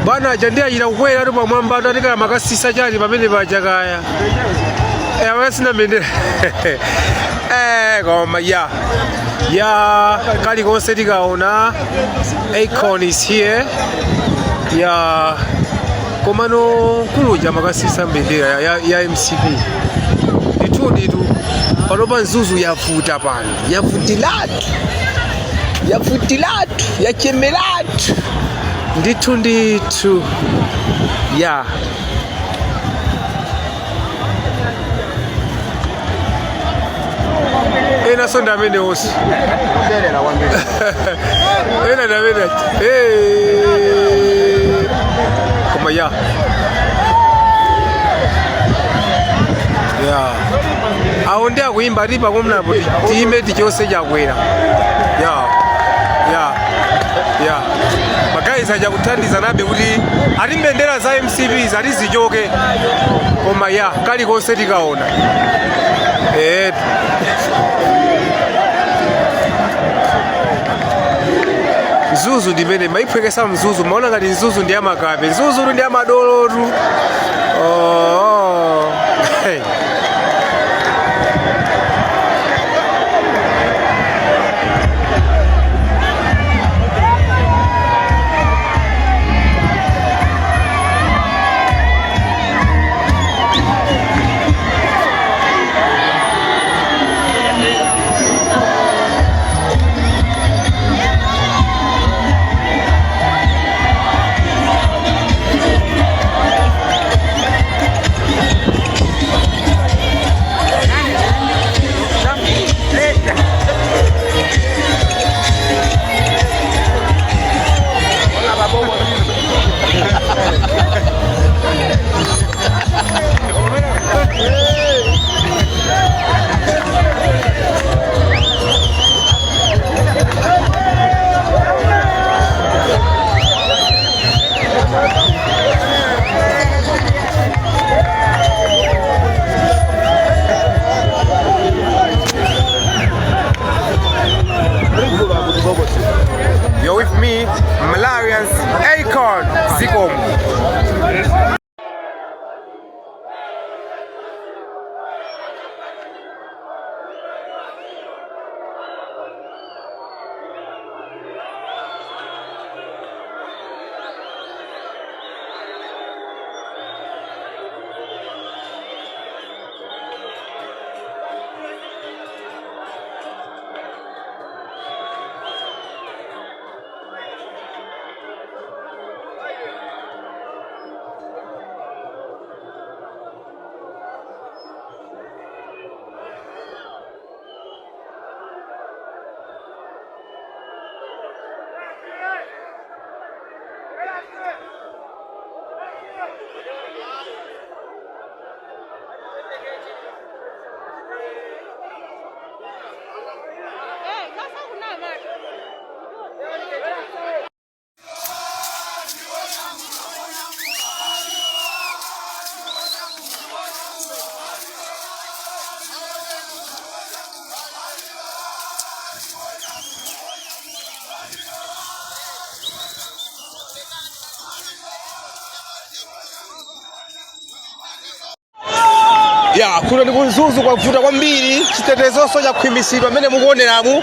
Bwana jandia ila ukwela rupa mwamba atika makasisa jari pamene pachakaya. Awasina mendera. Goma ya. Kali konse tikaona Akon is here. Komano kuluja makasisa mendera ya MCP. Ditu panopa nzuzu yafuta pano. Yafutilatu yachemelatu nditu ena sonda mene osi ena na mene koma aonde akuimba ripa komnapo tiimeti chose chakwera Magayizi ajja kutandiza nabe kuti ali mbendera za MCP zali zijoke koma kali konse tikaona Mzuzu ndimene maipwekesa mzuzu maona ngati mzuzu ndi amakape mzuzu ndi amadolotu You're with me, Malarians, Akon, Zikom. Kuno ndi kunzuzu kwavuta kwambiri chitetezoso cha kukhwimisidwa amene mukuoneramu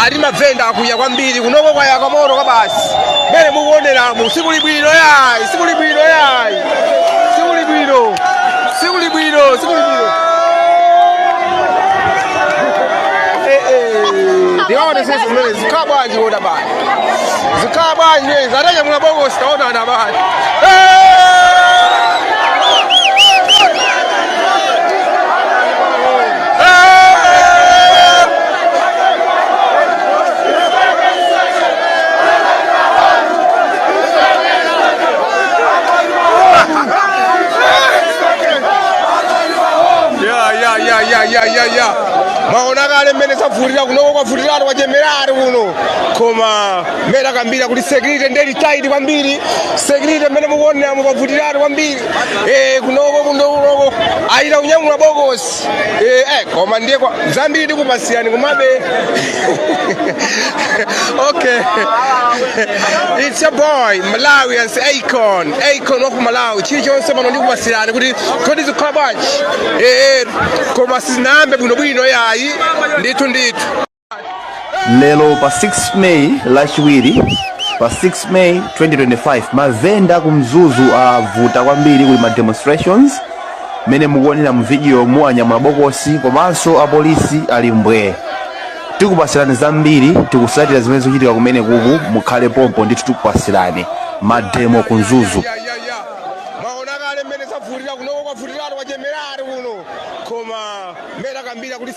ali mavenda akuya kwambiri kunoko kwaya kamoto kabasi mene mukuoneramu sikuli bwino ndiwaone sisi zimene zikhala bwanji kuona bani zikhala bwanji zatanya mulabongo sitaona ana bani mwaona kale mmene zavutira kunoko kwavutiratu kwa Jenerali kuno koma mmene akambira kuti security ndeli tight kwambiri security mmene mukuonera mukavutiratu kwambiri kunoko aita kunyamula bokosi koma ndiye zambiri tikupasiyani kumabe okay it's your boy Malawians Akon of Malawi chilichonse pano ndikupasirani kuti kodi zikhala bwanji koma sizinambe bwinobwino yayi ndithu lelo pa 6 May lachiwiri pa 6 May 2025 mavenda kumzuzu avuta kwambiri kuli ma demonstrations mene mukuonera mu video mu anyamula bokosi komanso apolisi ali mbwe tikupasirani zambiri tikusatira zimene zikuchitika kumene kuku mukhale pompo ndithu tikupasirani mademo kumzuzu mwaona kale mmene zavutira kunoko kwavutiratu kwa Jenerali kuno koma mmene akambira kuti